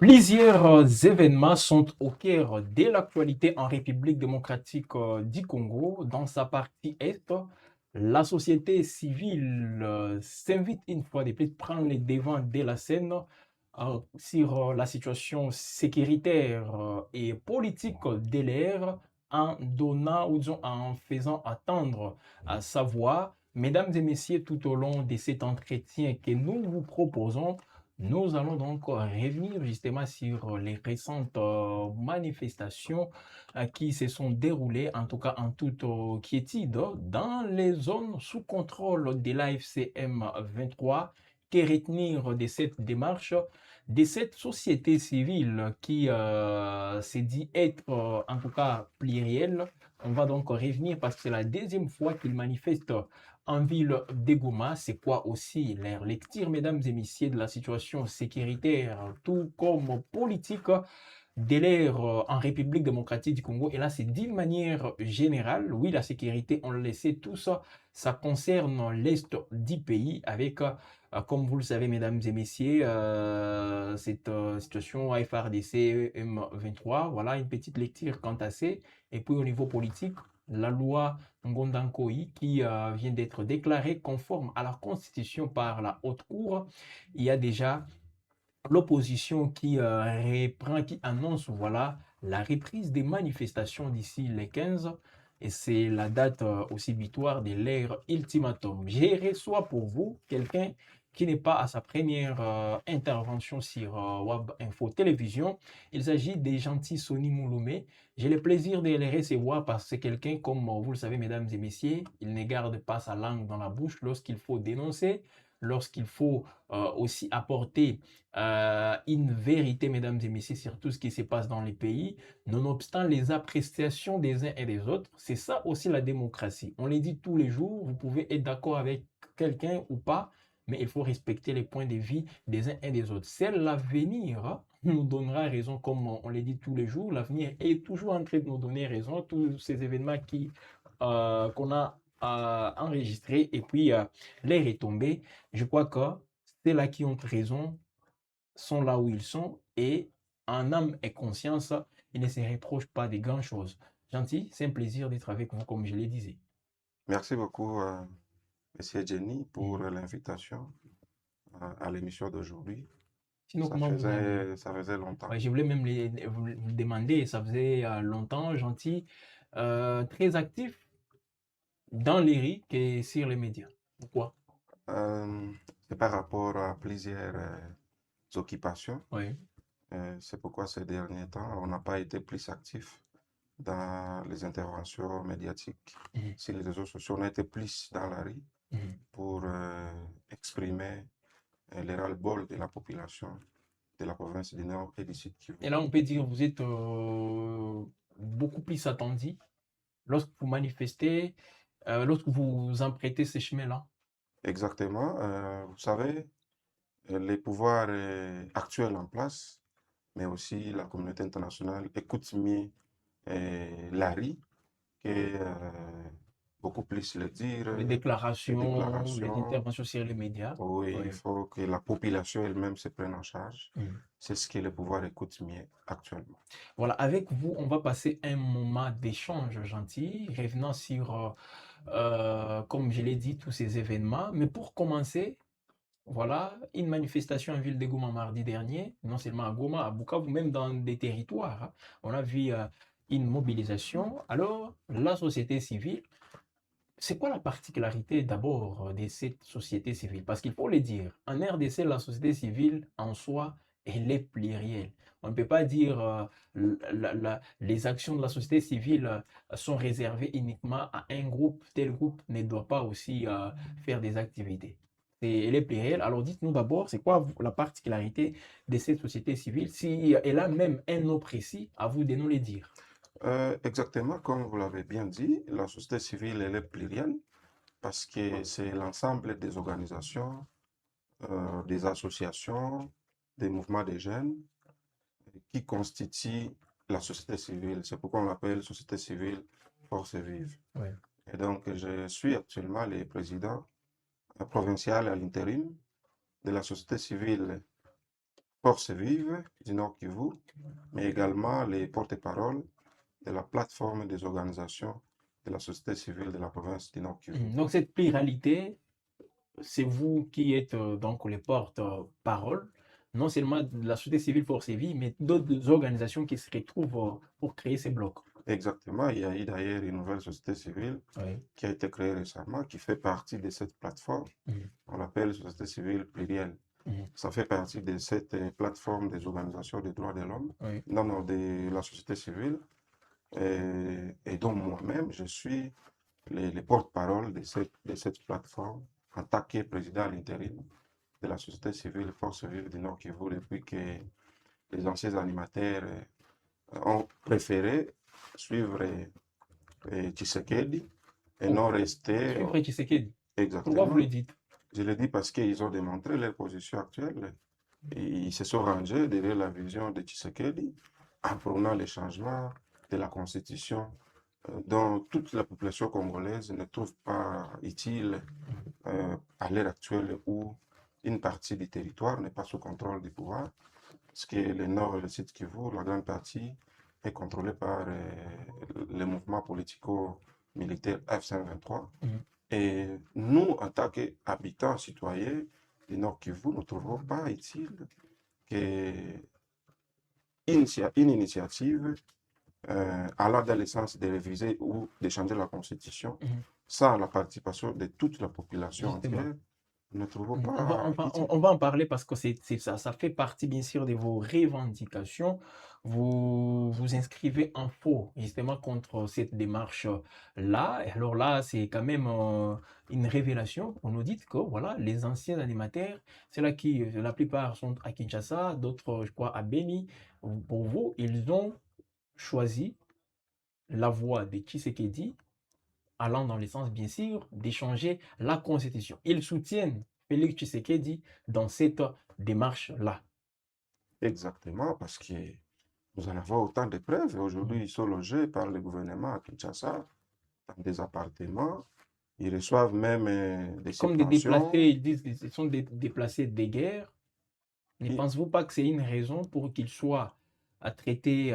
Plusieurs événements sont au cœur de l'actualité en République démocratique du Congo. Dans sa partie Est, la société civile s'invite une fois de plus prendre les devants de la scène sur la situation sécuritaire et politique de l'ère en donnant ou disons en faisant attendre sa voix. Mesdames et messieurs, tout au long de cet entretien que nous vous proposons, nous allons donc revenir justement sur les récentes manifestations qui se sont déroulées, en tout cas en toute quiétude, dans les zones sous contrôle de l'AFC M23. Que retenir de cette démarche, de cette société civile qui s'est dit être en tout cas plurielle? On va donc revenir parce que c'est la deuxième fois qu'ils manifestent en ville de Goma. C'est quoi aussi leur lecture, mesdames et messieurs, de la situation sécuritaire, tout comme politique de l'ère en République démocratique du Congo? Et là, c'est d'une manière générale. Oui, la sécurité, on le sait tous, ça concerne l'Est du pays avec, comme vous le savez, mesdames et messieurs, cette situation FRDC M23. Voilà une petite lecture quant à ça. Et puis au niveau politique, la loi Ngondankoi qui vient d'être déclarée conforme à la Constitution par la Haute Cour. Il y a déjà l'opposition qui reprend, qui annonce voilà, la reprise des manifestations d'ici les 15. Et c'est la date aussi victoire de l'ère ultimatum. Je reçois pour vous quelqu'un qui n'est pas à sa première intervention sur Web Info Télévision. Il s'agit des gentils Sonny Mouloumé. J'ai le plaisir de les recevoir parce que c'est quelqu'un, comme vous le savez, mesdames et messieurs, il ne garde pas sa langue dans la bouche lorsqu'il faut dénoncer, lorsqu'il faut aussi apporter une vérité, mesdames et messieurs, sur tout ce qui se passe dans les pays, nonobstant les appréciations des uns et des autres. C'est ça aussi la démocratie. On les dit tous les jours, vous pouvez être d'accord avec quelqu'un ou pas, mais il faut respecter les points de vue des uns et des autres. C'est l'avenir nous donnera raison, comme on les dit tous les jours. L'avenir est toujours en train de nous donner raison. Tous ces événements qu'on a enregistrés et puis les retombées, je crois que c'est là qui ont raison sont là où ils sont et en âme et conscience, ils ne se reprochent pas de grand-chose. Gentil, c'est un plaisir d'être avec vous, comme je le disais. Merci beaucoup, Monsieur Jenny, pour Mhm. l'invitation à l'émission d'aujourd'hui. Sinon, comment vous allez? Ça faisait longtemps. Ouais, je voulais même vous le demander, ça faisait longtemps, gentil, très actif dans les RIC et sur les médias. Pourquoi? Euh, c'est par rapport à plusieurs occupations. Oui. C'est pourquoi ces derniers temps, on n'a pas été plus actif dans les interventions médiatiques Mhm. sur les réseaux sociaux. On a été plus dans la rue Mhm. pour exprimer les ras-le-bol de la population de la province du Nord et du Sud Kivu. Et là, on peut dire que vous êtes beaucoup plus attendu lorsque vous manifestez, lorsque vous empruntez ces chemins-là. Exactement. Vous savez, les pouvoirs actuels en place, mais aussi la communauté internationale écoute mieux l'ARI que beaucoup plus le dire, Les les déclarations, les déclarations. interventions sur les médias. Oui, Oui. il faut que la population elle-même se prenne en charge. Mhm. C'est ce que le pouvoir écoute mieux actuellement. Voilà, avec vous, on va passer un moment d'échange gentil, revenant sur, comme je l'ai dit, tous ces événements. Mais pour commencer, voilà, une manifestation en ville de Goma mardi dernier, non seulement à Goma, à Bukavu, même dans des territoires, hein. On a vu une mobilisation. Alors, la société civile, c'est quoi la particularité d'abord de cette société civile? Parce qu'il faut le dire, en RDC, la société civile en soi, elle est plurielle. On ne peut pas dire les actions de la société civile sont réservées uniquement à un groupe. Tel groupe ne doit pas aussi faire des activités. Elle est plurielle. Alors dites-nous d'abord, c'est quoi la particularité de cette société civile? Si elle a même un nom précis, à vous de nous le dire. Exactement comme vous l'avez bien dit, la société civile elle est plurielle parce que c'est l'ensemble des organisations, des associations, des mouvements de jeunes qui constituent la société civile. C'est pourquoi on l'appelle société civile force vive. Oui. Et donc, je suis actuellement le président provincial à l'intérim de la société civile Forces vives du Nord Kivu, mais également les porte-paroles de la plateforme des organisations de la société civile de la province du Nord Kivu. Donc cette pluralité, c'est vous qui êtes donc les porte-parole, non seulement de la société civile Force et Vie, mais d'autres organisations qui se retrouvent pour créer ces blocs. Exactement, il y a eu d'ailleurs une nouvelle société civile Oui. qui a été créée récemment, qui fait partie de cette plateforme. Mhm. On l'appelle société civile plurielle. Mhm. Ça fait partie de cette plateforme des organisations des droits de l'homme, Oui. non, non, de la société civile, et dont moi-même, je suis les porte-parole de cette plateforme en tant que président à l'intérim de la société civile Force Vive du Nord Kivu depuis que les anciens animateurs ont préféré suivre Tshisekedi et non Pourquoi rester suivre Tshisekedi? Pourquoi vous exactement. le dites? Je le dis parce qu'ils ont démontré leur position actuelle. Et ils se sont rangés derrière la vision de Tshisekedi en prônant les changements de la constitution dont toute la population congolaise ne trouve pas utile à l'heure actuelle où une partie du territoire n'est pas sous contrôle du pouvoir, parce que le nord et le sud Kivu, la grande partie est contrôlée par les mouvements politico-militaires F-123. Mhm. Et nous, en tant qu'habitants, citoyens du Nord Kivu, ne trouvons pas utile qu'une une initiative allant dans le sens de réviser ou de changer la Constitution Mhm. sans la participation de toute la population Justement. entière, ne trouvons On va, on pas va, utile. on va en parler parce que ça fait partie bien sûr de vos revendications. Vous vous inscrivez en faux justement contre cette démarche-là. Et alors là, c'est quand même une révélation. On nous dit que voilà, les anciens animateurs, c'est là qui, la plupart sont à Kinshasa, d'autres, je crois, à Beni. Pour vous, ils ont choisi la voie de Tshisekedi allant dans le sens, bien sûr, d'échanger la Constitution. Ils soutiennent Félix Tshisekedi dans cette démarche-là. Exactement, parce que nous en avons autant de preuves. Aujourd'hui, Mhm. ils sont logés par le gouvernement à Kinshasa dans des appartements. Ils reçoivent même des Comme des déplacés, subventions. ils disent que ce sont des déplacés de guerre. Ne Ils, pensez-vous pas que c'est une raison pour qu'ils soient traités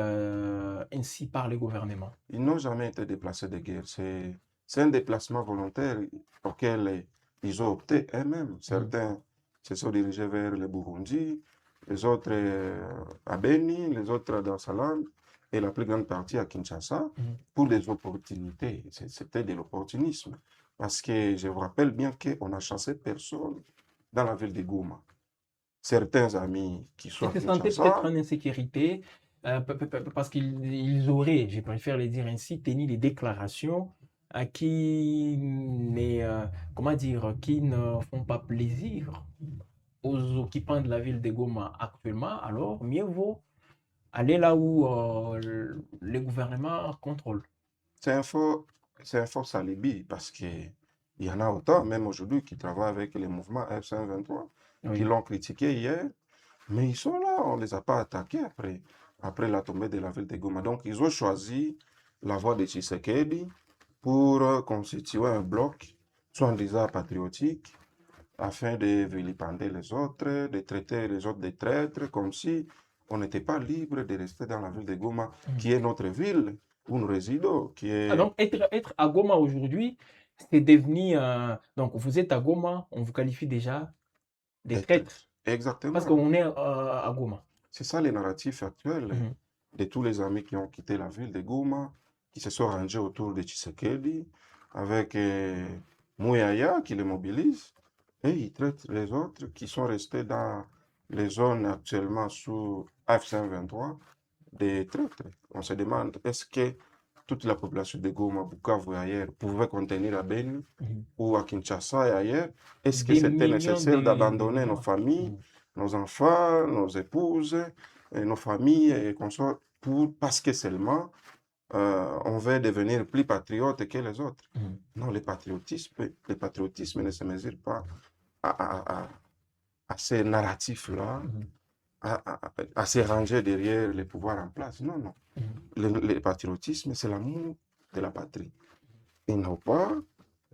ainsi par le gouvernement? ils n'ont jamais été déplacés de guerre. C'est un déplacement volontaire auquel ils ont opté eux-mêmes. Mhm. Certains se sont dirigés vers le Burundi, les autres à Beni, les autres à Dar es Salaam et la plus grande partie à Kinshasa Mhm. pour des opportunités. C'était de l'opportunisme. Parce que je vous rappelle bien qu'on a chassé personne dans la ville de Goma. Certains amis qui sont Ils à se sentaient peut-être Kinshasa, en insécurité parce qu'ils auraient, je préfère le dire ainsi, tenu des déclarations qui, comment dire, qui ne font pas plaisir aux occupants de la ville de Goma actuellement. Alors, mieux vaut aller là où le gouvernement contrôle. c'est un faux, c'est un faux alibi parce qu'il y en a autant, même aujourd'hui, qui travaillent avec les mouvements F-123, qui Oui. l'ont critiqué hier, mais ils sont là, on ne les a pas attaqués après la tombée de la ville de Goma. Donc, ils ont choisi la voie de Tshisekedi pour constituer un bloc, soi-disant patriotique, afin de vilipender les autres, de traiter les autres des traîtres, comme si on n'était pas libre de rester dans la ville de Goma, Mhm. qui est notre ville où nous résidons, qui Ah, est donc, être à Goma aujourd'hui, c'est devenu. Donc, vous êtes à Goma, on vous qualifie déjà des des traîtres traîtres. parce Exactement. qu'on est à Goma. C'est ça le narratif actuel Mhm. de tous les amis qui ont quitté la ville de Goma, qui se sont rangés autour de Tshisekedi, avec Mouyaya qui les mobilise, et ils traitent les autres qui sont restés dans les zones actuellement sous F-123 des traîtres. On se demande, est-ce que toute la population de Goma, Bukavu et ailleurs pouvait contenir à Beni Mhm. ou à Kinshasa et ailleurs? Est-ce que Des c'était millions nécessaire de d'abandonner nos Goma. familles, Mhm. nos enfants, nos épouses, et nos familles et consorts parce que seulement on veut devenir plus patriote que les autres? Mhm. Non, le patriotisme ne se mesure pas à, à ces narratifs-là, Mhm. à se ranger derrière les pouvoirs en place. Non, non. Mhm. Le patriotisme, c'est l'amour de la patrie. Et non pas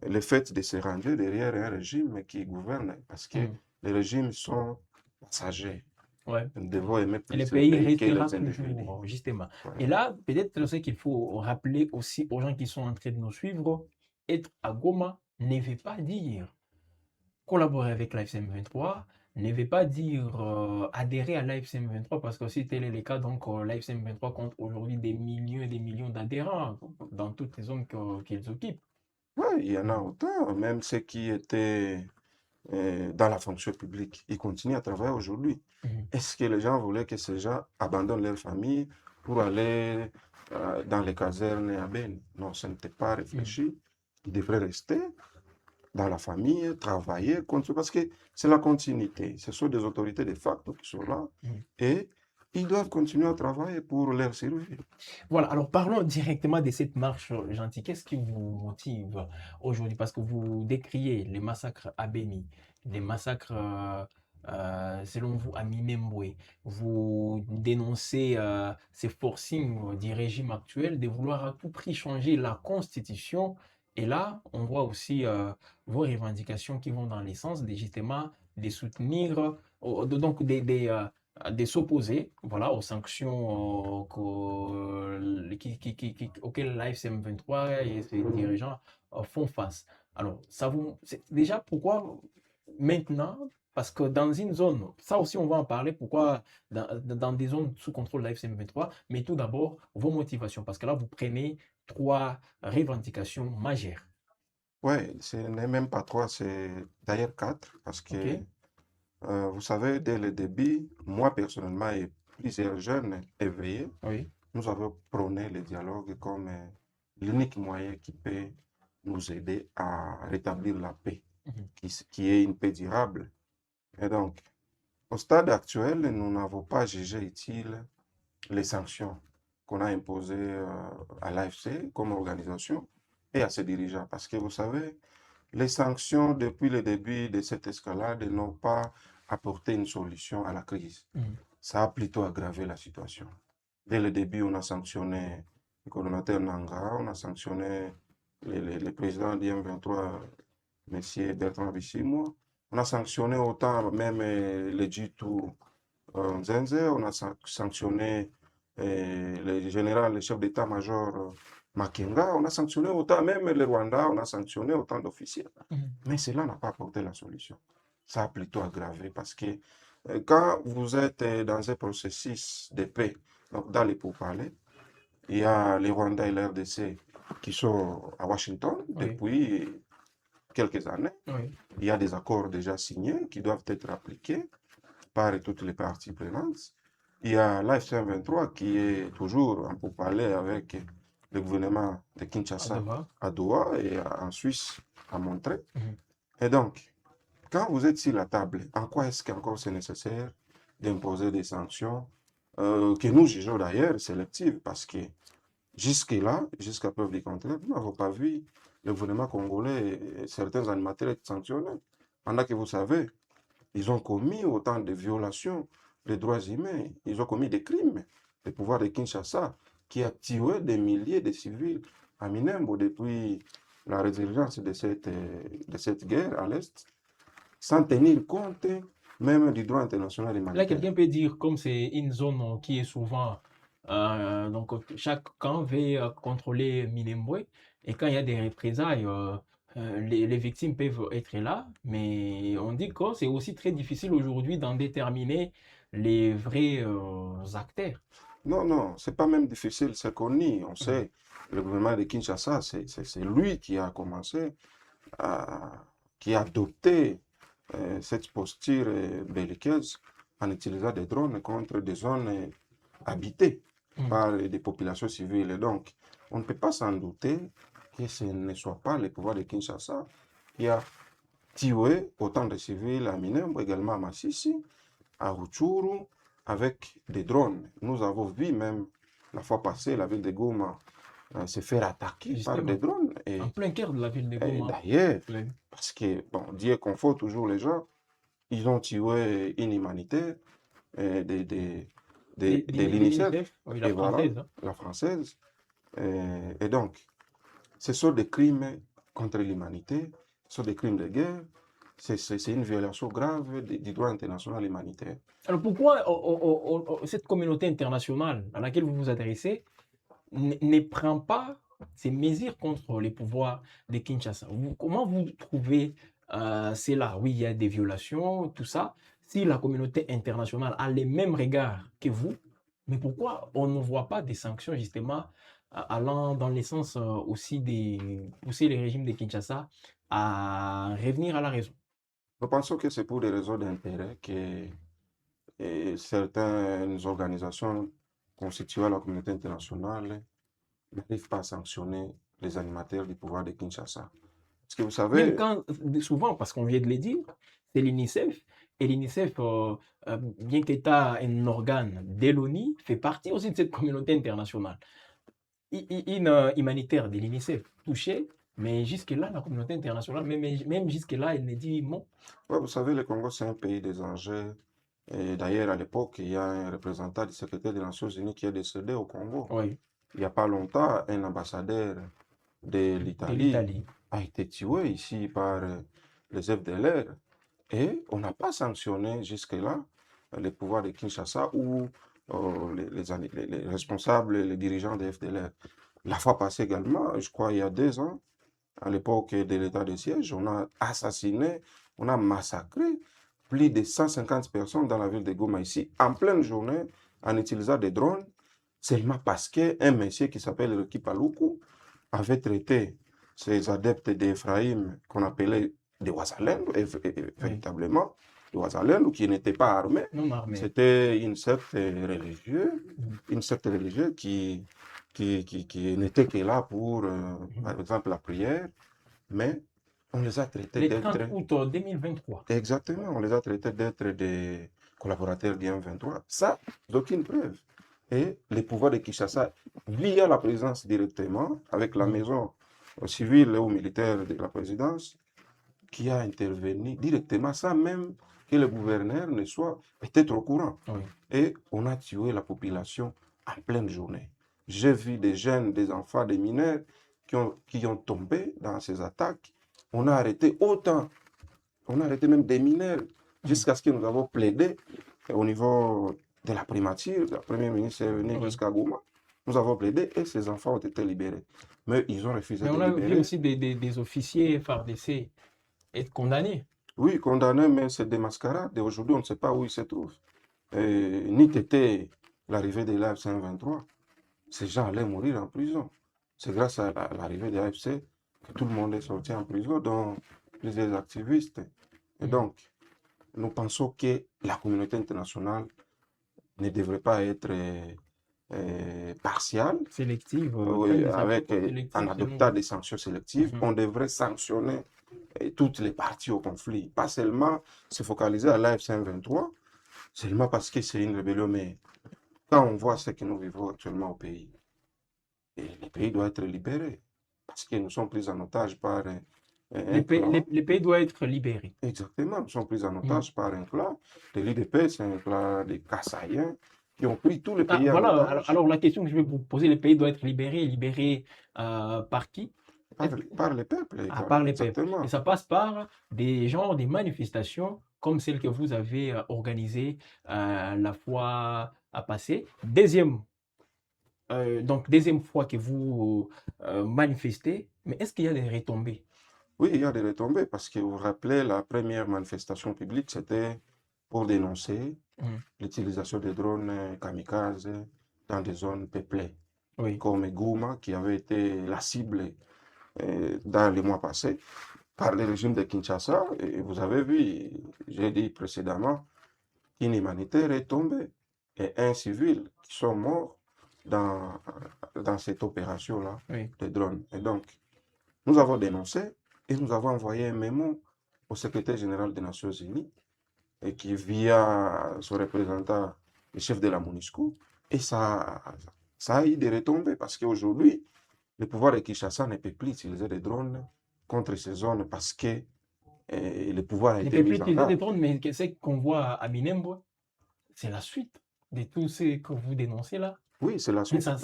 le fait de se ranger derrière un régime qui gouverne, parce que Mhm. les régimes sont passagers. Ouais. Nous devons aimer Et le plus le pays pays que restera les individus. toujours, justement. Voilà. Et là, peut-être ce qu'il faut rappeler aussi aux gens qui sont en train de nous suivre, être à Goma ne veut pas dire collaborer avec l'AFC M23, ne veut pas dire adhérer à l'AFC M23, parce que si tel est le cas, donc l'AFC M23 compte aujourd'hui des millions et des millions d'adhérents dans toutes les zones qu'ils occupent. Oui, il y en a Mhm. autant, même ceux qui étaient dans la fonction publique, ils continuent à travailler aujourd'hui. Mhm. Est-ce que les gens voulaient que ces gens abandonnent leur famille pour aller dans les casernes à Beni? Non, ce n'était pas Mhm. réfléchi. Ils devraient rester dans la famille, travailler, continuer, parce que c'est la continuité. Ce sont des autorités de facto qui sont là Mhm. et ils doivent continuer à travailler pour leur survie. Voilà, alors parlons directement de cette marche gentille. Qu'est-ce qui vous motive aujourd'hui? Parce que vous décriez les massacres à Beni, les massacres, selon vous, à Minembwe. Vous dénoncez ces forcings du régime actuel de vouloir à tout prix changer la constitution. Et là, on voit aussi vos revendications qui vont dans le sens de justement de soutenir, donc de s'opposer, voilà, aux sanctions auxquelles l'AFC M23 et ses dirigeants font face. Alors, déjà pourquoi maintenant? Parce que dans une zone, ça aussi on va en parler, pourquoi dans des zones sous contrôle de l'AFC M23, mais tout d'abord vos motivations, parce que là vous prenez trois revendications majeures. Ouais, ce n'est même pas trois, c'est d'ailleurs quatre, parce Ok? que vous savez, dès le début, moi personnellement et plusieurs jeunes éveillés, Oui. nous avons prôné le dialogue comme l'unique moyen qui peut nous aider à rétablir la paix, Mhm. qui est une paix durable. Et donc, au stade actuel, nous n'avons pas jugé utile les sanctions qu'on a imposées à l'AFC comme organisation et à ses dirigeants. Parce que vous savez, les sanctions depuis le début de cette escalade n'ont pas apporté une solution à la crise. Mhm. Ça a plutôt aggravé la situation. Dès le début, on a sanctionné le coordonnateur Nanga, on a sanctionné le président d'IM23, M. Bertrand Bichimo, on a sanctionné autant même le G2 Nzenze, on a sanctionné le général, le chef d'état-major Makenga, on a sanctionné autant même le Rwanda, on a sanctionné autant d'officiers. Mhm. Mais cela n'a pas apporté la solution. Ça a plutôt aggravé parce que quand vous êtes dans un processus de paix, donc dans les pourparlers, il y a les Rwandais et l'RDC qui sont à Washington Oui. depuis quelques années. Oui. Il y a des accords déjà signés qui doivent être appliqués par toutes les parties prenantes. Il y a l'AFC M23 qui est toujours en pourparler avec le gouvernement de À Kinshasa devoir. à Doha et en Suisse à Montreux. Mhm. Et donc, quand vous êtes sur la table, en quoi est-ce qu'encore c'est nécessaire d'imposer des sanctions que nous jugeons d'ailleurs sélectives parce que jusque-là, jusqu'à preuve du contraire, nous n'avons pas vu le gouvernement congolais et certains animateurs être sanctionnés. Pendant que vous savez, ils ont commis autant de violations des droits humains, ils ont commis des crimes. Le pouvoir de Kinshasa, qui a tué des milliers de civils à Minembwe depuis la résurgence de cette guerre à l'Est, sans tenir compte même du droit international Là, humanitaire. quelqu'un peut dire, comme c'est une zone qui est souvent, donc chaque camp veut contrôler Minembwe, et quand il y a des représailles, les victimes peuvent être là, mais on dit que c'est aussi très difficile aujourd'hui d'en déterminer les vrais acteurs. Non, non, c'est pas même difficile, c'est connu. On Mhm. sait, le gouvernement de Kinshasa, c'est lui qui a commencé, à, qui a adopté cette posture belliqueuse en utilisant des drones contre des zones habitées Mhm. par des populations civiles. Et donc, on ne peut pas s'en douter que ce ne soit pas le pouvoir de Kinshasa qui a tué autant de civils à Minembwe, également à Massissi, à Rutshuru, avec des drones. Nous avons vu même la fois passée la ville de Goma se faire attaquer par des Justement, drones. en plein cœur de la ville de Et Goma. d'ailleurs, Oui. parce que, bon, Dieu confort toujours les gens, ils ont tué une humanitaire de De l'UNICEF. l'UNICEF, oui, la Et voilà, française, hein. la française. Et donc, ce sont des crimes contre l'humanité, ce sont des crimes de guerre. c'est une violation grave du droit international humanitaire. Alors pourquoi cette communauté internationale à laquelle vous vous adressez ne prend pas ces mesures contre les pouvoirs de Kinshasa? Comment vous trouvez cela? Oui, il y a des violations, tout ça. Si la communauté internationale a les mêmes regards que vous, mais pourquoi on ne voit pas des sanctions justement allant dans le sens aussi de pousser les régimes de Kinshasa à revenir à la raison? Nous pensons que c'est pour des raisons d'intérêt que certaines organisations constituées à la communauté internationale n'arrivent pas à sanctionner les animateurs du pouvoir de Kinshasa. Parce que vous Même savez, quand, souvent, parce qu'on vient de le dire, c'est l'UNICEF. Et l'UNICEF, bien qu'étant un organe de l'ONU, fait partie aussi de cette communauté internationale. Une humanitaire de l'UNICEF touchée, mais jusque-là, la communauté internationale, même jusque-là, elle ne dit non. ouais, vous savez, le Congo, c'est un pays des enjeux. Et d'ailleurs, à l'époque, il y a un représentant du secrétaire des Nations Unies qui est décédé au Congo. Oui, Il n'y a pas longtemps, un ambassadeur de de l'Italie l'Italie. a été tué ici par les FDLR. Et on n'a pas sanctionné jusque-là les pouvoirs de Kinshasa ou les responsables, les dirigeants des FDLR. La fois passée également, je crois il y a 2 ans, à l'époque de l'état de siège, on a assassiné, on a massacré plus de 150 personnes dans la ville de Goma ici, en pleine journée, en utilisant des drones, seulement parce qu'un monsieur qui s'appelle Ruki Paluku avait traité ces adeptes d'Ephraïm qu'on appelait des Ouazalendo, Oui, véritablement, des Ouazalendo qui n'étaient pas armés. non armés. C'était une secte religieuse qui n'était que là pour, Mhm. par exemple, la prière, mais on les a traités Le 30 d'être, août 2023. exactement, on les a traités d'être des collaborateurs du M23. Ça, d'aucune preuve. Et les pouvoirs de Kinshasa, via la présidence directement, avec la Mhm. maison civile ou militaire de la présidence, qui a intervenu directement sans même que le gouverneur ne soit peut-être au courant. Oui. Et on a tué la population en pleine journée. J'ai vu des jeunes, des enfants, des mineurs qui ont tombé dans ces attaques. On a arrêté autant, on a arrêté même des mineurs, Mhm. jusqu'à ce que nous avons plaidé au niveau de la primature. La première ministre est venue Oui. jusqu'à Goma. Nous avons plaidé et ces enfants ont été libérés. Mais ils ont refusé Mais de on a vu libérer. aussi des officiers FARDC être condamnés. Oui, condamné, mais c'est des mascarades. Et aujourd'hui, on ne sait pas où ils se trouvent. Ni était l'arrivée de l'AF-123. Ces gens allaient mourir en prison. C'est grâce à l'arrivée de l'AFC que tout le monde est sorti en prison, dont plusieurs activistes. Et Mhm. donc, nous pensons que la communauté internationale ne devrait pas être partiale, Sélective, faire oui, des sanctions avec, en sélectives selon adoptant vous. des sanctions sélectives. Mhm. On devrait sanctionner toutes les parties au conflit, pas seulement se focaliser à l'AF-123, seulement parce que c'est une rébellion, mais quand on voit ce que nous vivons actuellement au pays, et le pays doit être libéré, parce que nous sommes pris en otage par un clan. Les pays doivent être libérés. Exactement, nous sommes pris en Mhm. otage par un clan. De l'IDP, c'est un clan des Kassaïens qui ont pris tout le Ah, pays en voilà, otage alors la question que je vais vous poser, les pays doivent être libérés. Libérés par qui? par les peuples, À part les peuples. Et exactement. ça passe par des genres, des manifestations comme celle que vous avez organisée la fois à passer. Donc, deuxième fois que vous manifestez, mais est-ce qu'il y a des retombées? Oui, il y a des retombées parce que vous vous rappelez, la première manifestation publique, c'était pour dénoncer Mhm. l'utilisation des drones kamikazes dans des zones peuplées, Oui. comme Gouma, qui avait été la cible dans les mois passés par le régime de Kinshasa. Et vous avez vu, j'ai dit précédemment, qu'une humanitaire est tombée et un civil qui sont morts dans, dans cette opération-là Oui. de drones. Et donc, nous avons dénoncé et nous avons envoyé un mémo au secrétaire général des Nations Unies et qui, via son représentant, le chef de la MONUSCO, et ça a eu des retombées parce qu'aujourd'hui, le pouvoir de Kinshasa ne peut plus utiliser des drones contre ces zones parce que le pouvoir a Ne été peut plus mis en utiliser des garde. drones, mais ce qu'on voit à Minembwe, c'est la suite. de tout ce que vous dénoncez là. Oui, c'est la Mais source.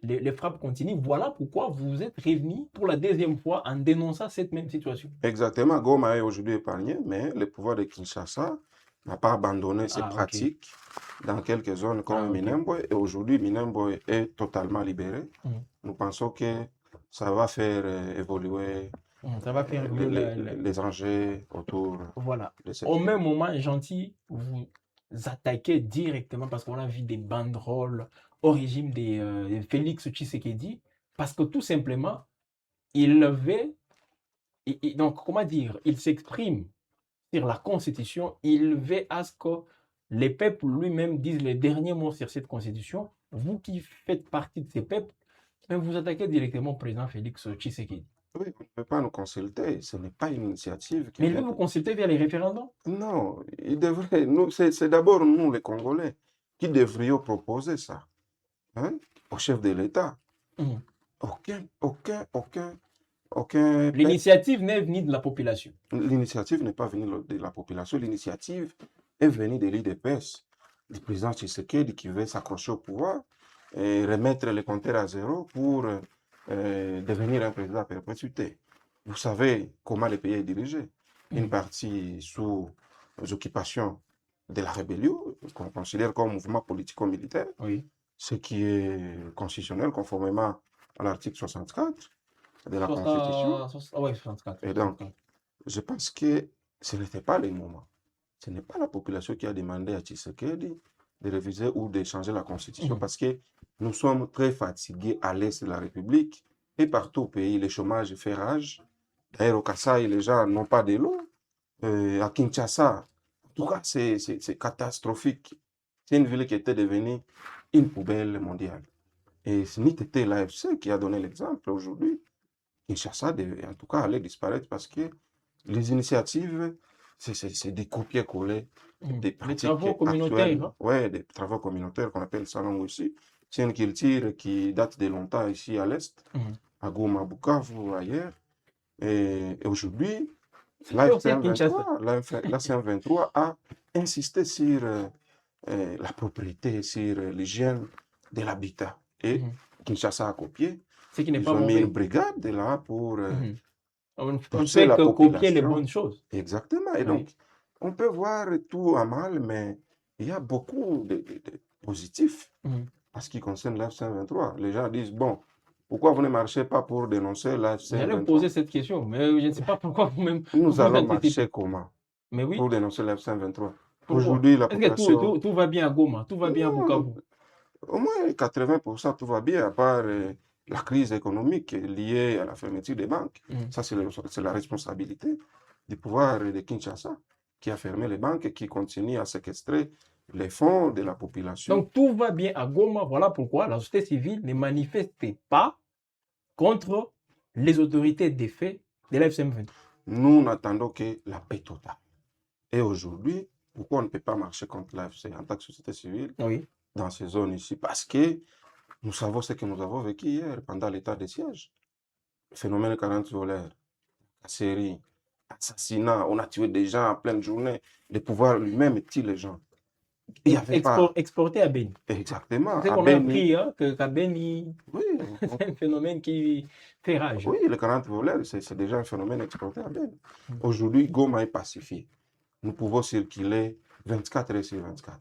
les frappes continuent. Voilà pourquoi vous êtes revenu pour la deuxième fois en dénonçant cette même situation. Exactement, Goma est aujourd'hui épargné, mais le pouvoir de Kinshasa n'a pas abandonné ses Ah, ok. pratiques dans quelques zones Ah, comme ok. Minembwe. Et aujourd'hui, Minembwe est totalement libéré. Mhm. Nous pensons que ça va faire évoluer Ça va faire évoluer les enjeux autour Voilà. de cette Au ville. même moment, gentil, vous attaquez directement parce qu'on a vu des banderoles au régime de Félix Tshisekedi, parce que tout simplement, il veut, donc comment dire, il s'exprime sur la Constitution, il veut à ce que les peuples lui-même disent les derniers mots sur cette Constitution. Vous qui faites partie de ces peuples, ben, vous attaquez directement au président Félix Tshisekedi. Oui, on ne peut pas nous consulter. Ce n'est pas une initiative qui Mais il veut vient vous de... consulter via les référendums. Non, il devrait... Nous, c'est d'abord nous, les Congolais, qui devrions proposer ça, hein, au chef de l'État. Mhm. Aucun peuple. L'initiative n'est venue de la population. L'initiative n'est pas venue de la population. L'initiative est venue de l'IDPS, du président Tshisekedi qui veut s'accrocher au pouvoir et remettre les compteurs à zéro pour devenir un président à perpétuité. Vous savez comment le pays est dirigé. Une partie sous occupation de la rébellion, qu'on considère comme mouvement politico-militaire, Oui. ce qui est constitutionnel conformément à l'article 64 de la Constitution. Ouais, 64. Et donc, je pense que ce n'était pas le moment. Ce n'est pas la population qui a demandé à Tshisekedi de réviser ou de changer la Constitution parce que nous sommes très fatigués à l'est de la République et partout au pays, le chômage fait rage. D'ailleurs, au Kasaï, les gens n'ont pas de l'eau. À Kinshasa, en tout cas, c'est catastrophique. C'est une ville qui était devenue une poubelle mondiale. Et ce n'était l'AFC qui a donné l'exemple aujourd'hui. Kinshasa, en tout cas, allait disparaître parce que les initiatives, c'est des copier-coller des Les pratiques travaux communautaires, actuelles, hein. ouais, des travaux communautaires qu'on appelle salon aussi. C'est une culture qui date de longtemps ici à l'Est, à Goma, Bukavu, ailleurs. Et aujourd'hui, C'est aussi à Kinshasa. l'AFC 23 a insisté sur la propriété, sur l'hygiène de l'habitat. Et Kinshasa a copié. Ce qui n'est Ils pas ont mis une mauvais. brigade là pour On ne pousser fait la que copier les bonnes population. choses. Exactement. Et Oui. donc, on peut voir tout à mal, mais il y a beaucoup de positifs en ce qui concerne l'AF-123. Les gens disent, bon, pourquoi vous ne marchez pas pour dénoncer J'allais vous l'AF-123? poser cette question, mais je ne sais pas pourquoi vous-même Nous vous allons anticipez. marcher comment Mais oui, pour dénoncer l'AF-123? pourquoi? Aujourd'hui, la Est-ce que population... tout va bien à Goma, tout va bien à Non, Bukavu? au moins 80%, tout va bien, à part la crise économique liée à la fermeture des banques. Ça, c'est la responsabilité du pouvoir de Kinshasa, qui a fermé les banques et qui continue à séquestrer les fonds de la population. Donc tout va bien à Goma, voilà pourquoi la société civile ne manifeste pas contre les autorités des faits de la FCM23. Nous n'attendons que la paix totale. Et aujourd'hui, pourquoi on ne peut pas marcher contre l'AFC en tant que société civile dans ces zones ici? Parce que nous savons ce que nous avons vécu hier pendant l'état de siège. Le phénomène 40 voleurs, la série, assassinat, on a tué des gens en pleine journée. Le pouvoir lui-même tue les gens. Il n'y avait pas... Exporté à Beni. Exactement. C'est qu'on a appris qu'à Beni, oui, c'est un phénomène qui fait rage. Oui, le 40 voleurs, c'est déjà un phénomène exporté à Beni. Aujourd'hui, Goma est pacifié. Nous pouvons circuler 24 heures sur 24.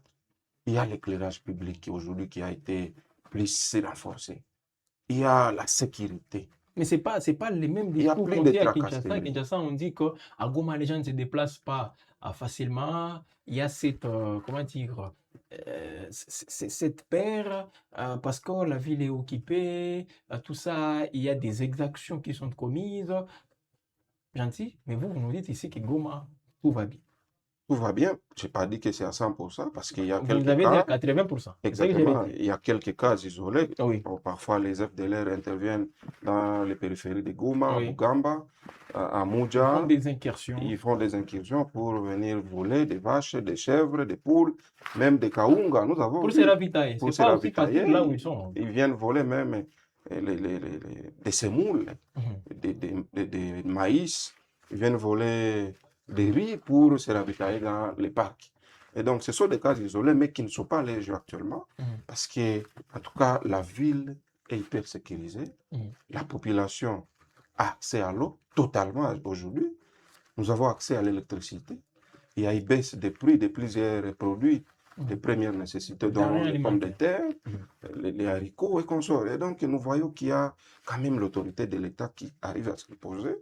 Il y a l'éclairage public aujourd'hui qui a été plus renforcé. Il y a la sécurité. Mais ce n'est pas les mêmes Il y a discours plus qu'on de dit à tracasseries. Kinshasa. À Kinshasa, on dit qu'à Goma, les gens ne se déplacent pas facilement. Il y a cette, comment dire, cette peur parce que la ville est occupée, tout ça, il y a des exactions qui sont commises. Gentil, mais vous nous dites ici que Goma, tout va bien. Tout va bien. Je n'ai pas dit que c'est à 100% parce qu'il y a Vous quelques avez dit à cas. 80%. Exactement. Il y a quelques cas isolés. Oui. Parfois, les FDLR interviennent dans les périphéries de Goma, à Bugamba, à Mouja. Ils font des incursions. Ils font des incursions pour venir voler des vaches, des chèvres, des poules, même des kaunga. Nous avons pour vu. se ravitailler. Pour C'est se pas aussi facile ravitailler, là où ils sont. Ils viennent voler même des semoules, des maïs. Ils viennent voler des riz pour se ravitailler dans les parcs. Et donc, ce sont des cas isolés, mais qui ne sont pas légers actuellement, parce que, en tout cas, la ville est hyper sécurisée. La population a accès à l'eau totalement aujourd'hui. Nous avons accès à l'électricité. Il y a une baisse des prix de plusieurs produits de première nécessité, dont Denrées les pommes de alimentaires. terre, les haricots et consorts. Et donc, nous voyons qu'il y a quand même l'autorité de l'État qui arrive à se poser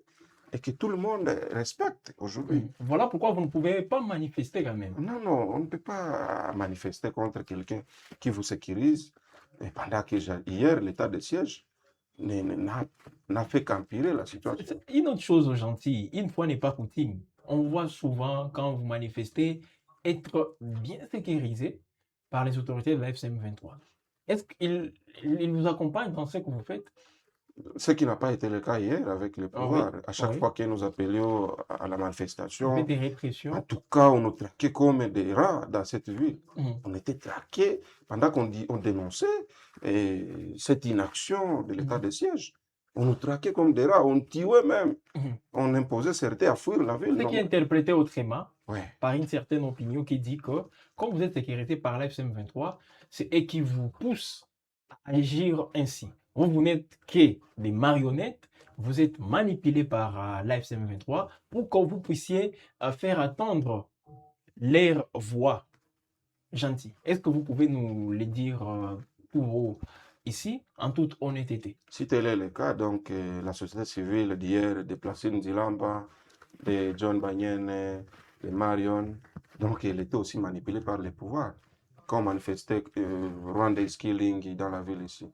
et que tout le monde respecte aujourd'hui. Voilà pourquoi vous ne pouvez pas manifester quand même. Non, non, on ne peut pas manifester contre quelqu'un qui vous sécurise. Et pendant que hier, l'état de siège n'a fait qu'empirer la situation. C'est une autre chose gentille, une fois n'est pas coutume. On voit souvent quand vous manifestez être bien sécurisé par les autorités de la FCM 23. Est-ce qu'ils vous accompagnent dans ce que vous faites? Ce qui n'a pas été le cas hier avec le Ah oui, pouvoir. À chaque oui. fois que nous appelions à la Vous faites manifestation, des en répressions. tout cas, on nous traquait comme des rats dans cette ville. Mhm. On était traqués pendant on dénonçait cette inaction de l'état de siège. On nous traquait comme des rats, on tuait même. On imposait certains à fuir la ville. Ce qui est interprété autrement Ouais. par une certaine opinion qui dit que, comme vous êtes sécurité par la FCM 23, et qui vous pousse à agir ainsi. Vous n'êtes que des marionnettes, vous êtes manipulés par la FCM 23 pour que vous puissiez faire attendre leur voix gentille. Est-ce que vous pouvez nous le dire pour vous ici, en toute honnêteté? Si tel est le cas, donc la société civile d'hier, de Placine Zilamba, de John Banyene, de Marion, donc elle était aussi manipulée par les pouvoirs. Quand on manifestait Rwanda is killing dans la ville ici.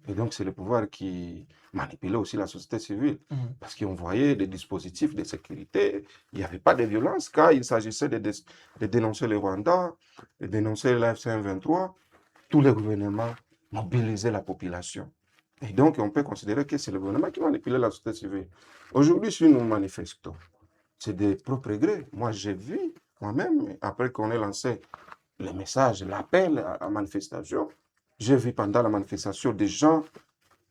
Et donc c'est le pouvoir qui manipulait aussi la société civile. Parce qu'on voyait des dispositifs de sécurité, il n'y avait pas de violence. Quand il s'agissait de dénoncer le Rwanda, de dénoncer la FCM 23, tous les gouvernements mobilisaient la population. Et donc, on peut considérer que c'est le gouvernement qui manipule la société civile. Aujourd'hui, si nous manifestons, c'est de propre gré. Moi, j'ai vu, moi-même, après qu'on ait lancé les messages, l'appel à la manifestation, j'ai vu pendant la manifestation des gens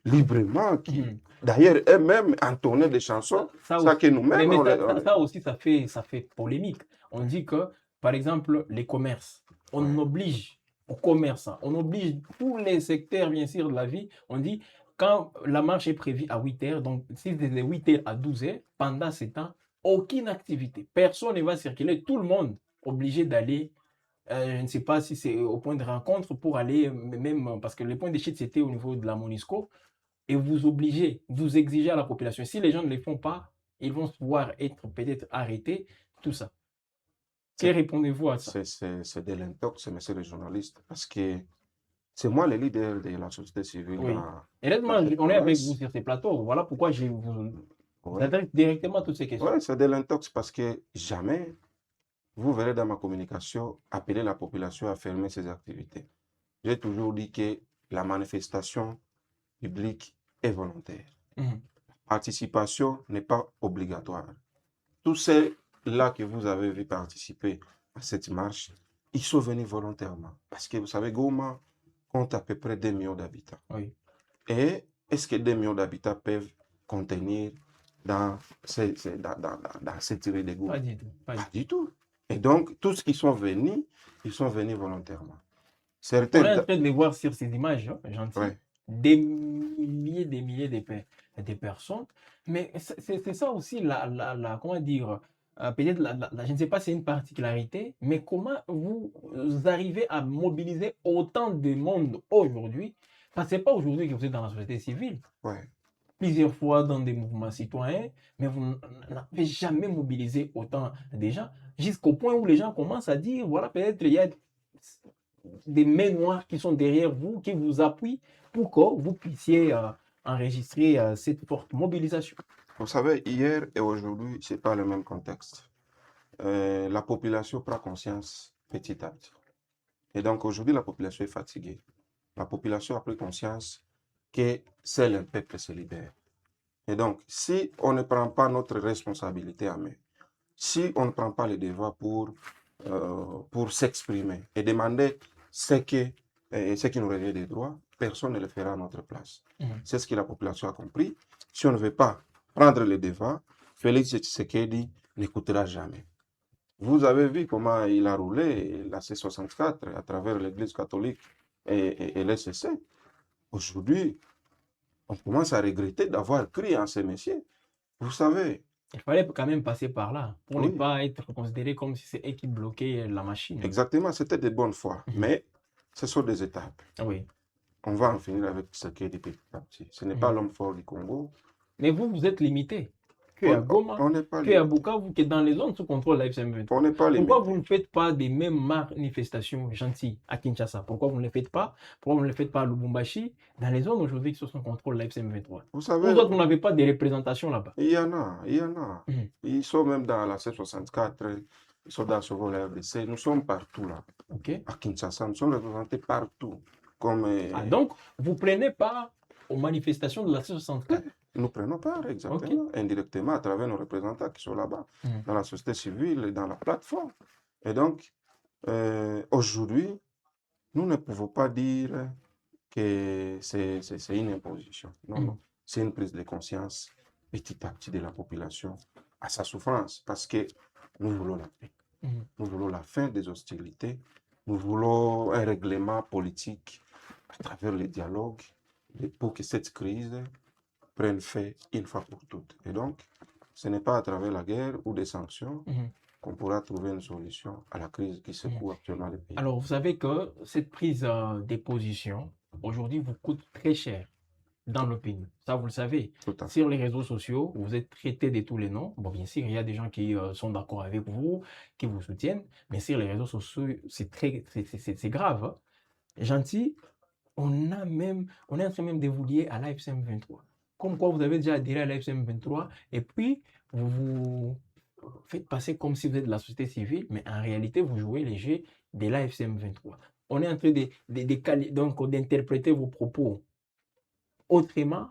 librement qui, d'ailleurs, eux-mêmes entonnaient des chansons, ça que nous-mêmes, ça aussi, ça fait polémique. On dit que, par exemple, les commerces, on oblige aux commerçants, on oblige tous les secteurs, bien sûr, de la vie, on dit, quand la marche est prévue à 8 heures, donc si c'est de 8 heures à 12 heures, pendant ce temps, aucune activité, personne ne va circuler, tout le monde obligé d'aller, je ne sais pas si c'est au point de rencontre pour aller, même, parce que le point de chute, c'était au niveau de la Monisco, et vous obligez, vous exigez à la population. Si les gens ne le font pas, ils vont pouvoir être peut-être arrêtés, tout ça. Que répondez-vous à ça? C'est de l'intox, monsieur le journaliste, parce que c'est moi le leader de la société civile. Oui. dans Honnêtement, cette on est avec province. vous sur ces plateaux. Voilà pourquoi je vous Ouais. adresse directement à toutes ces questions. Oui, c'est de l'intox parce que jamais vous verrez dans ma communication appeler la population à fermer ses activités. J'ai toujours dit que la manifestation publique est volontaire. Participation n'est pas obligatoire. Tous ceux-là que vous avez vu participer à cette marche, ils sont venus volontairement. Parce que vous savez, Goma compte à peu près 2 millions d'habitants. Oui. Et est-ce que 2 millions d'habitants peuvent contenir dans cette tirée de Goma? Pas du tout. Pas du tout. Et donc, tous ceux qui sont venus, ils sont venus volontairement. Certains, on est en train de voir sur ces images, gentil, des milliers de personnes. Mais c'est ça aussi, comment dire, peut-être, je ne sais pas si c'est une particularité, mais comment vous arrivez à mobiliser autant de monde aujourd'hui? Parce que ce n'est pas aujourd'hui que vous êtes dans la société civile. Plusieurs fois dans des mouvements citoyens, mais vous n'avez jamais mobilisé autant de gens, jusqu'au point où les gens commencent à dire, voilà, peut-être il y a des mains noires qui sont derrière vous, qui vous appuient pour que vous puissiez enregistrer cette forte mobilisation. Vous savez, hier et aujourd'hui, ce n'est pas le même contexte. La population prend conscience petit à petit. Et donc aujourd'hui, la population est fatiguée. La population a pris conscience que seul un peuple se libère. Et donc, si on ne prend pas notre responsabilité en main, si on ne prend pas le devoir pour s'exprimer et demander ce qui nous revient des droits, personne ne le fera à notre place. C'est ce que la population a compris. Si on ne veut pas prendre le devoir, Félix Tshisekedi n'écoutera jamais. Vous avez vu comment il a roulé la C64 à travers l'Église catholique et l'SCC. Aujourd'hui, on commence à regretter d'avoir cru en ces messieurs. Vous savez, Il fallait quand même passer par là pour ne oui, pas être considéré comme si c'est eux qui bloquaient la machine. exactement, c'était de bonnes foi, Mhm. mais ce sont des étapes. Oui. On va en finir avec ce qui est du petit à petit. Ce n'est pas Mhm. l'homme fort du Congo. Mais vous êtes limité. Que à Goma, On n'est pas que à limité. Bukavu, que dans les zones sous contrôle de la On FCM23. n'est pas Pourquoi limité. vous ne faites pas des mêmes manifestations gentilles à Kinshasa? Pourquoi vous ne les faites pas? Pourquoi vous ne les faites pas à Lubumbashi, dans les zones aujourd'hui qui sont sous contrôle de la FCM23? Vous Vous savez, autres, vous n'avez pas de représentation là-bas. il y en a, il y en a. Mhm. Ils sont même dans la C64, ils sont dans ce la RDC. Nous sommes partout là. OK. À Kinshasa, nous sommes représentés partout. Comme Ah, donc, vous ne prenez pas aux manifestations de la C64? nous prenons part OK. exactement, indirectement, à travers nos représentants qui sont là-bas, Mhm. dans la société civile et dans la plateforme. Et donc, aujourd'hui, nous ne pouvons pas dire que c'est une imposition. Non, Mhm. non. C'est une prise de conscience petit à petit de la population à sa souffrance parce que nous voulons la paix. Mhm. Nous voulons la fin des hostilités. Nous voulons un règlement politique à travers le dialogue pour que cette crise prenne fin une fois pour toutes. Et donc, ce n'est pas à travers la guerre ou des sanctions Mhm. qu'on pourra trouver une solution à la crise qui secoue actuellement le pays. Alors, vous savez que cette prise de position, aujourd'hui, vous coûte très cher dans le pays. Ça, vous le savez. Tout à fait. Sur les réseaux sociaux, vous êtes traité de tous les noms. Bon, bien sûr, il y a des gens qui sont d'accord avec vous, qui vous soutiennent, mais sur les réseaux sociaux, c'est grave. Hein. Gentil, on est en train même de vous lier à l'AFCM 23. Comme quoi, vous avez déjà adhéré à l'AFCM 23, et puis vous vous faites passer comme si vous êtes de la société civile, mais en réalité, vous jouez les jeux de l'AFCM 23. On est en train donc d'interpréter vos propos autrement.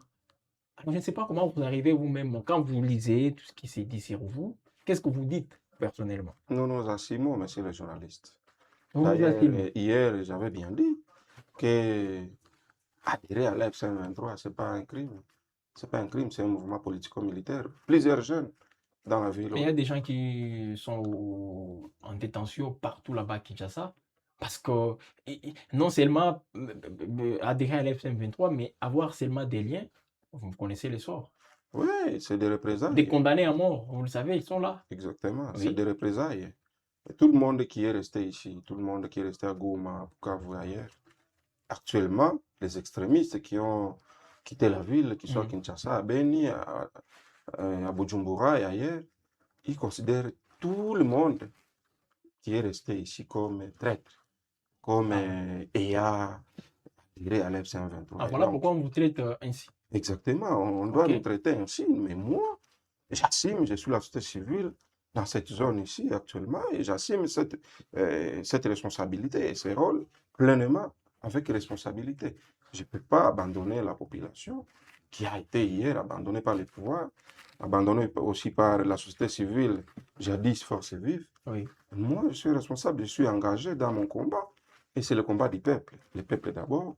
Alors, je ne sais pas comment vous arrivez vous-même, quand vous lisez tout ce qui s'est dit sur vous, qu'est-ce que vous dites personnellement? Nous nous assumons, monsieur le journaliste. Vous vous D'ailleurs, assumez. hier, j'avais bien dit que adhérer à l'F-123, ce n'est pas un crime. Ce n'est pas un crime, c'est un mouvement politico-militaire. Plusieurs jeunes dans la ville. Mais il y a des gens qui sont en détention partout là-bas à Kinshasa, parce que non seulement adhérer à l'FCM 23, mais avoir seulement des liens, vous connaissez les sorts. Oui, c'est des Des représailles. condamnés à mort, vous le savez, ils sont là. Exactement, c'est Oui. des représailles. Et tout le monde qui est resté ici, tout le monde qui est resté à Goma, à Bukavu, ailleurs, actuellement, les extrémistes qui ont quitté la ville, qui sont à Kinshasa, à Beni, à Bujumbura et ailleurs, ils considèrent tout le monde qui est resté ici comme traître, comme ayant adhéré à l'F-123. Ah, voilà pourquoi on vous traite ainsi. Exactement, on doit Ok. nous traiter ainsi, mais moi, j'assume, je suis la société civile dans cette zone ici actuellement et j'assume cette responsabilité et ce rôle pleinement avec responsabilité. Je ne peux pas abandonner la population qui a été hier abandonnée par les pouvoirs, abandonnée aussi par la société civile, jadis force vive. Oui. Moi, je suis responsable, je suis engagé dans mon combat et c'est le combat du peuple. Le peuple d'abord,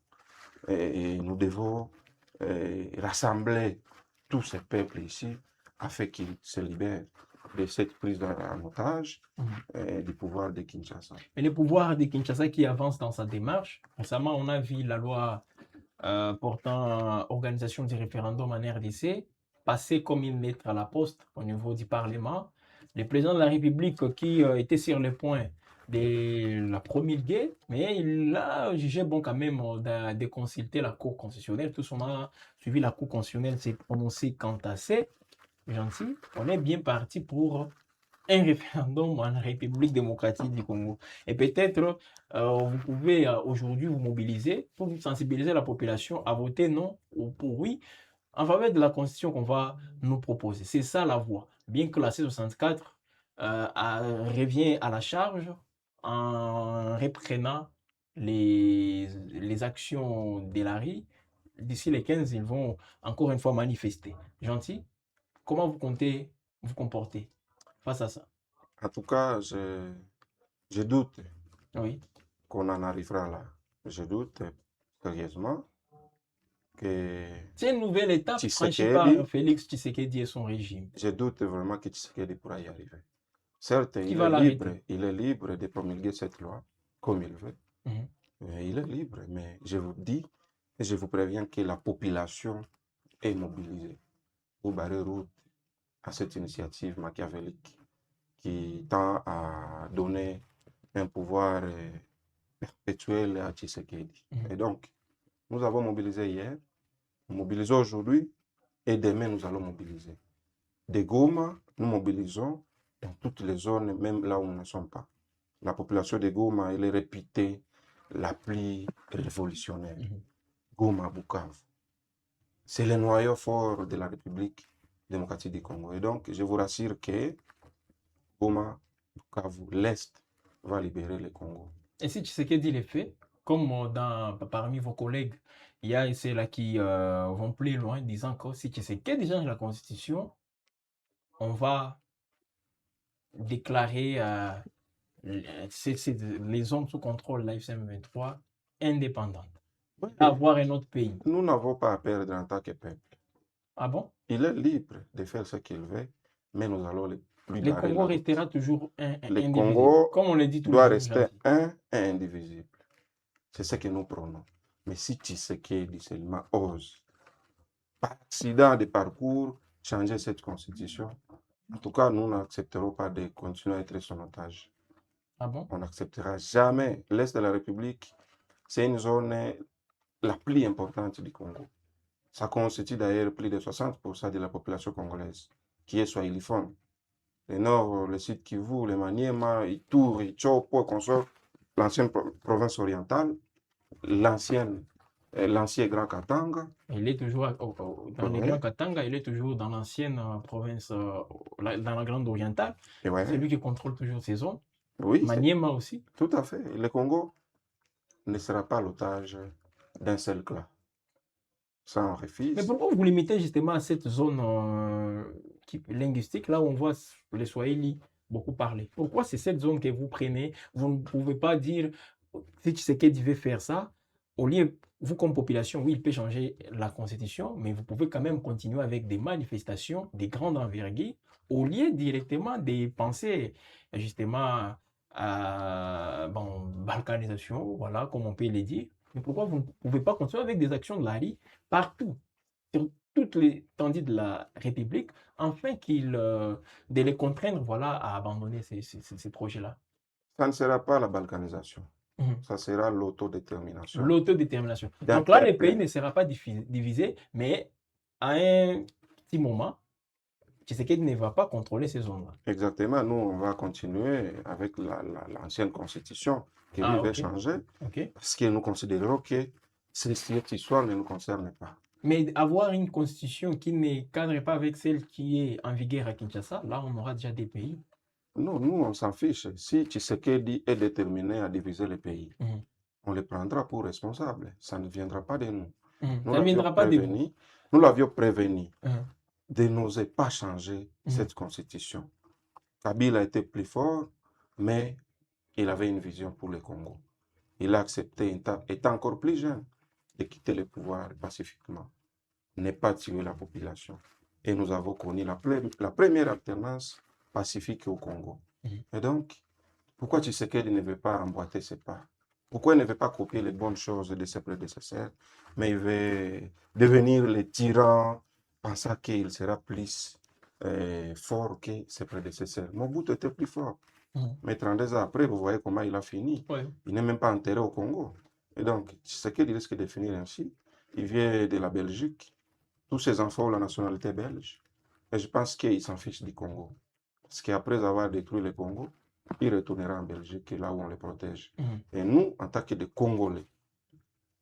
et nous devons rassembler tous ces peuples ici afin qu'ils se libèrent de cette prise en otage du pouvoir de Kinshasa. Mais le pouvoir de Kinshasa qui avance dans sa démarche, récemment on a vu la loi portant organisation du référendum en RDC passer comme une lettre à la poste au niveau du Parlement. Le président de la République qui était sur le point de la promulguer, mais il a jugé bon quand même de consulter la Cour constitutionnelle. Tous on a suivi la Cour constitutionnelle s'est prononcée quant à c'est gentil. On est bien parti pour un référendum en République démocratique du Congo. Et peut-être vous pouvez aujourd'hui vous mobiliser pour sensibiliser la population à voter non ou pour oui en faveur de la constitution qu'on va nous proposer. C'est ça la voie. Bien que la C64 revient à la charge en reprenant les actions de la rue. D'ici les 15, ils vont encore une fois manifester. Gentil, comment vous comptez vous comporter face à ça? En tout cas, je doute Oui. qu'on en arrivera là. Je doute sérieusement que C'est une nouvelle étape franchie Tshisekedi, par Félix Tshisekedi et son régime. je doute vraiment que Tshisekedi pourra y arriver. Certes, Qui va l'arrêter? il est libre de promulguer cette loi comme il veut. Mhm. Il est libre, mais je vous dis et je vous préviens que la population est mobilisée pour barrer route à cette initiative machiavélique qui tend à donner un pouvoir perpétuel à Tshisekedi. Mhm. Et donc, nous avons mobilisé hier, nous mobilisons aujourd'hui et demain nous allons mobiliser. De Goma, nous mobilisons dans toutes les zones, même là où nous ne sommes pas. La population de Goma, elle est réputée la plus révolutionnaire. Mhm. Goma, Bukavu. C'est le noyau fort de la République démocratique du Congo. Et donc, je vous rassure que Goma, Bukavu, l'Est va libérer le Congo. Et si Tshisekedi les fait, comme parmi vos collègues, il y a ceux-là qui vont plus loin, disant que si Tshisekedi change la constitution, on va déclarer les zones sous contrôle de la FCM23 indépendantes, Oui, avoir un autre pays. nous n'avons pas à perdre en tant que peuple. Ah bon? Il est libre de faire ce qu'il veut, mais nous allons lui Le barrer Congo la route. restera toujours Le indivisible. Congo Comme on le dit doit toujours, rester gentil. un et indivisible. C'est ce que nous prenons. Mais si Tshisekedi seulement ose, par accident de parcours, changer cette constitution, en tout cas, nous n'accepterons pas de continuer à être son otage. Ah bon? On n'acceptera jamais. L'Est de la République, c'est une zone la plus importante du Congo. Ça constitue d'ailleurs plus de 60% de la population congolaise, qui est swahiliphone. Le Nord, le Sud Kivu, le Maniema, Ituri, Itchopo, consort, l'ancienne province orientale, l'ancien Grand Katanga. Il est toujours dans les Ouais, Grands Katanga, il est toujours dans l'ancienne province, dans la Grande Orientale. et ouais, C'est lui qui contrôle toujours ces zones. oui, Maniema aussi. tout à fait. Le Congo ne sera pas l'otage d'un seul clan. Ça, on Mais refuse. pourquoi vous limitez justement à cette zone linguistique, là où on voit les Swahili beaucoup parler? Pourquoi c'est cette zone que vous prenez? Vous ne pouvez pas dire, si Tshisekedi veut faire ça, au lieu, vous comme population, oui, il peut changer la constitution, mais vous pouvez quand même continuer avec des manifestations, des grandes envergures, au lieu directement de penser justement à balkanisation, voilà, comme on peut le dire. Mais pourquoi vous ne pouvez pas continuer avec des actions de la rue partout, sur toute l'étendue de la République, afin de les contraindre, voilà, à abandonner ces projets-là? Ça ne sera pas la balkanisation. Mhm. Ça sera l'autodétermination L'autodétermination. d'un Donc là, le pays peuple. ne sera pas divisé, mais à un petit moment, Tshisekedi ne va pas contrôler ces zones-là. Exactement. Nous, on va continuer avec l'ancienne constitution que lui Ah, veut ok. changer Ok. parce que nous considérons que cette histoire ne nous concerne pas. Mais avoir une constitution qui ne cadre pas avec celle qui est en vigueur à Kinshasa, là, on aura déjà des pays. Non, nous, on s'en fiche. Si Tshisekedi est déterminé à diviser le pays, Mhm. on le prendra pour responsable. Ça ne viendra pas de nous. Mhm. Nous Ça ne l'avions viendra pas de vous. prévenu, nous l'avions prévenu Mhm. de n'oser pas changer cette constitution. Kabila était plus fort, mais il avait une vision pour le Congo. Il a accepté, étant encore plus jeune, de quitter le pouvoir pacifiquement, ne pas tuer la population. Et nous avons connu la première alternance pacifique au Congo. Et donc, pourquoi Tshisekedi ne veut pas emboîter ses pas? Pourquoi il ne veut pas copier les bonnes choses de ses prédécesseurs, mais il veut devenir le tyran, pensant qu'il sera plus fort que ses prédécesseurs? Mobutu était plus fort. Mais 32 ans après, vous voyez comment il a fini. Ouais. Il n'est même pas enterré au Congo. Et donc, Tshisekedi risque de finir ainsi. Il vient de la Belgique. Tous ses enfants ont la nationalité belge. Et je pense qu'il s'en fiche du Congo. Parce qu'après avoir détruit le Congo, il retournera en Belgique, là où on le protège. Et nous, en tant que des Congolais,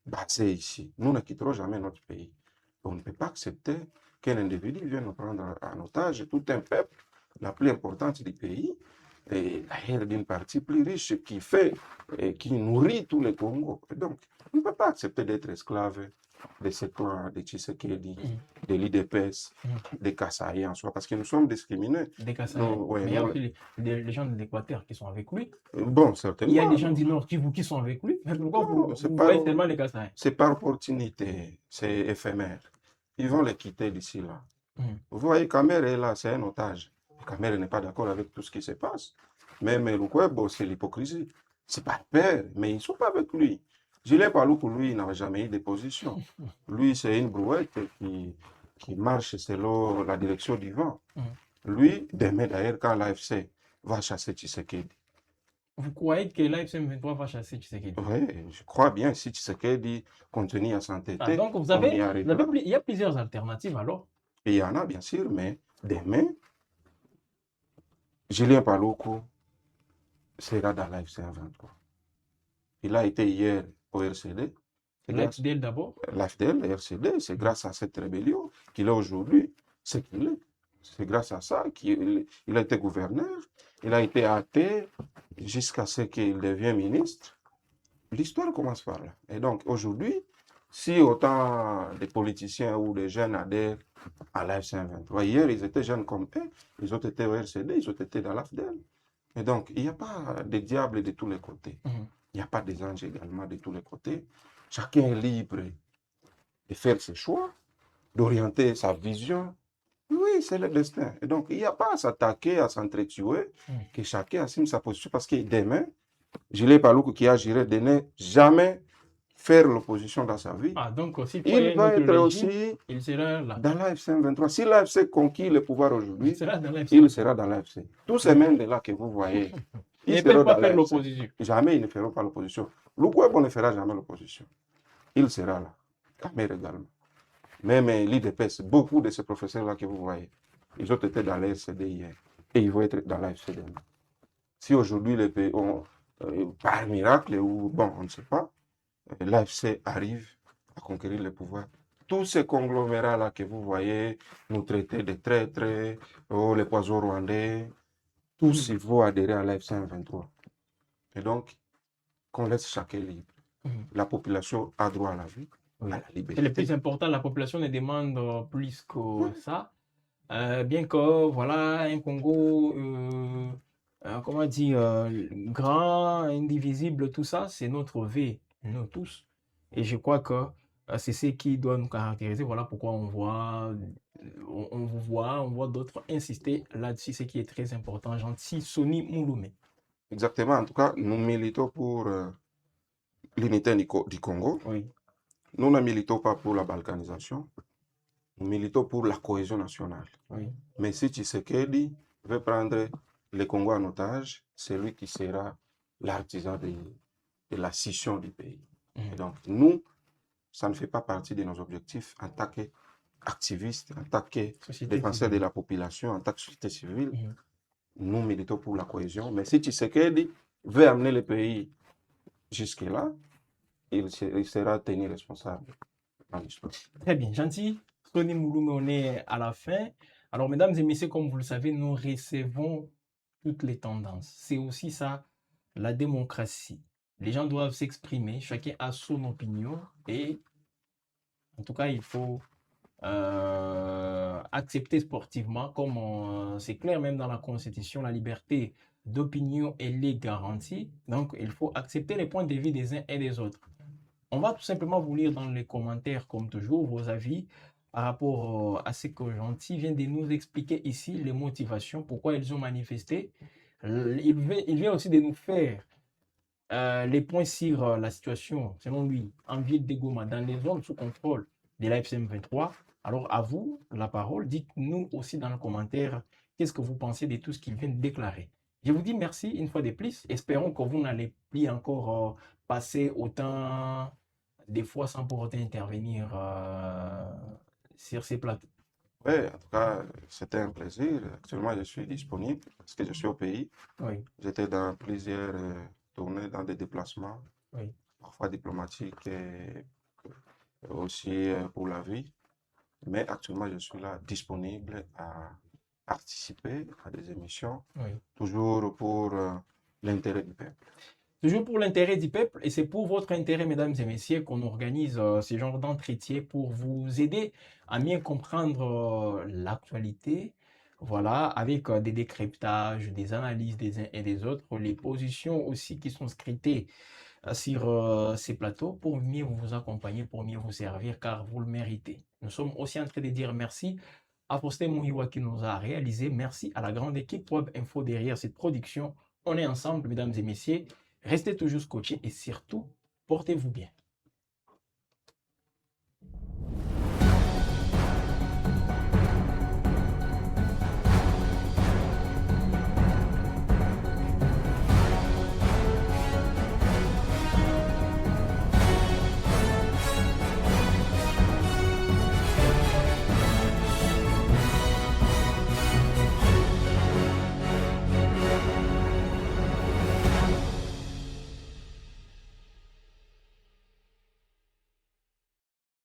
basés ici, nous ne quitterons jamais notre pays. On ne peut pas accepter qu'un individu vienne nous prendre en otage tout un peuple, la plus importante du pays, et d'ailleurs d'une partie plus riche qui fait et qui nourrit tout le Congo. Et donc, on ne peut pas accepter d'être esclave de ce clan de Tshisekedi, de l'IDPS, des Kasaï en soi, parce que nous sommes discriminés. Des Kasaï. Ouais, Mais il y a aussi les gens de l'Équateur qui sont avec lui. bon, Il y a certainement. des gens du Nord Kivu qui sont avec lui. Mais pourquoi Non, vous voyez seulement les Kasaï? c'est par opportunité, c'est éphémère. Ils vont les quitter d'ici là. Vous voyez, Kamer est là, c'est un otage. Kamere n'est pas d'accord avec tout ce qui se passe. Même Lukwebo, c'est l'hypocrisie. C'est pas le père, mais ils ne sont pas avec lui. Julien Paluku, lui, il n'a jamais eu de position. Lui, c'est une brouette qui marche selon la direction du vent. Lui, demain d'ailleurs, quand l'AFC va chasser Tshisekedi. Vous croyez que l'AFC M23 va chasser Tshisekedi? Oui, je crois bien, si Tshisekedi continue à Ah, s'entêter, donc on y arrivera. il y a plusieurs alternatives alors. Et il y en a, bien sûr, mais demain, Julien Paluku sera dans l'AFC 23. Il a été hier au RCD. L'AFDL d'abord. L'AFDL, le RCD, c'est grâce à cette rébellion qu'il est aujourd'hui ce qu'il est. C'est grâce à ça qu'il a été gouverneur, il a été athée jusqu'à ce qu'il devienne ministre. L'histoire commence par là. Et donc aujourd'hui, si autant de politiciens ou de jeunes adhèrent à l'AFC 23, hier ils étaient jeunes comme eux, ils ont été au RCD, ils ont été dans l'AFDL. Et donc il n'y a pas de diable de tous les côtés. Il n'y a pas des anges également de tous les côtés. Chacun est libre de faire ses choix, d'orienter sa vision. Oui, c'est le destin. Et donc, il n'y a pas à s'attaquer, à s'entretuer, que chacun assume sa position. Parce que demain, Julien Paluku qui a juré de ne jamais faire l'opposition dans sa vie, Ah, donc si il va être aussi il sera là. dans l'AFC 23. Si l'AFC conquit le pouvoir aujourd'hui, Il sera dans l'AFC. il sera dans l'AFC. Tous ces membres-là que vous voyez, Ils ne seront peuvent pas dans faire l'AFC. l'opposition. Jamais ils ne feront pas l'opposition. Lukwebo ne fera jamais l'opposition. Il sera là. Kamere également. Même l'IDPS, beaucoup de ces professeurs-là que vous voyez, ils ont été dans l'RCD hier. Et ils vont être dans l'AFC demain. Si aujourd'hui les pays ont, par miracle, ou bon, on ne sait pas, l'AFC arrive à conquérir le pouvoir. Tous ces conglomérats-là que vous voyez nous traiter de traîtres, oh, les poisons rwandais, tous ils vont adhérer à l'AFC 23. Et donc, qu'on laisse chacun libre. La population a droit à la vie, à la liberté. C'est le plus important, la population ne demande plus que ça. Bien que, voilà, un Congo, comment dire, grand, indivisible, tout ça, c'est notre vie, nous tous. Et je crois que c'est ce qui doit nous caractériser. Voilà pourquoi on voit, on voit d'autres insister là-dessus, ce qui est très important. Gentil Sony Mouloumé. Exactement. En tout cas, nous militons pour l'unité du Congo. Oui. Nous ne militons pas pour la balkanisation. Nous militons pour la cohésion nationale. Oui. Mais si Tshisekedi veut prendre le Congo en otage, c'est lui qui sera l'artisan de la scission du pays. Et donc, nous, ça ne fait pas partie de nos objectifs en tant qu'activistes, en tant que défenseurs de la population, en tant que société civile. Nous militons pour la cohésion. Mais si Tshisekedi veut amener le pays jusque-là, il sera tenu responsable dans l'histoire. Très bien, gentil. Sony Mouloumé, on est à la fin. Alors, mesdames et messieurs, comme vous le savez, nous recevons toutes les tendances. C'est aussi ça, la démocratie. Les gens doivent s'exprimer, chacun a son opinion et en tout cas, il faut accepter sportivement, comme c'est clair même dans la Constitution, la liberté d'opinion, elle est garantie. Donc, il faut accepter les points de vue des uns et des autres. On va tout simplement vous lire dans les commentaires, comme toujours, vos avis par rapport à ce que Gentil vient de nous expliquer ici, les motivations, pourquoi ils ont manifesté. Il vient aussi de nous faire les points sur la situation, selon lui, en ville de Goma, dans les zones sous contrôle de la FCM 23. Alors, à vous la parole. Dites-nous aussi dans les commentaires qu'est-ce que vous pensez de tout ce qu'il vient de déclarer. Je vous dis merci une fois de plus. Espérons que vous n'allez plus encore passer autant des fois sans pour autant intervenir sur ces plateaux. Oui, en tout cas, c'était un plaisir. Actuellement, je suis disponible parce que je suis au pays. Oui. J'étais dans plusieurs tournées, dans des déplacements, oui. Parfois diplomatiques et aussi pour la vie. Mais actuellement, je suis là disponible à participer à des émissions, toujours pour l'intérêt du peuple. Toujours pour l'intérêt du peuple, et c'est pour votre intérêt, mesdames et messieurs, qu'on organise ce genre d'entretien pour vous aider à mieux comprendre l'actualité, voilà, avec des décryptages, des analyses des uns et des autres, les positions aussi qui sont scritées sur ces plateaux pour mieux vous accompagner, pour mieux vous servir, car vous le méritez. Nous sommes aussi en train de dire merci à Faustin Mouhiwa qui nous a réalisé. Merci à la grande équipe Web Info derrière cette production. On est ensemble, mesdames et messieurs. Restez toujours scotchés et surtout, portez-vous bien.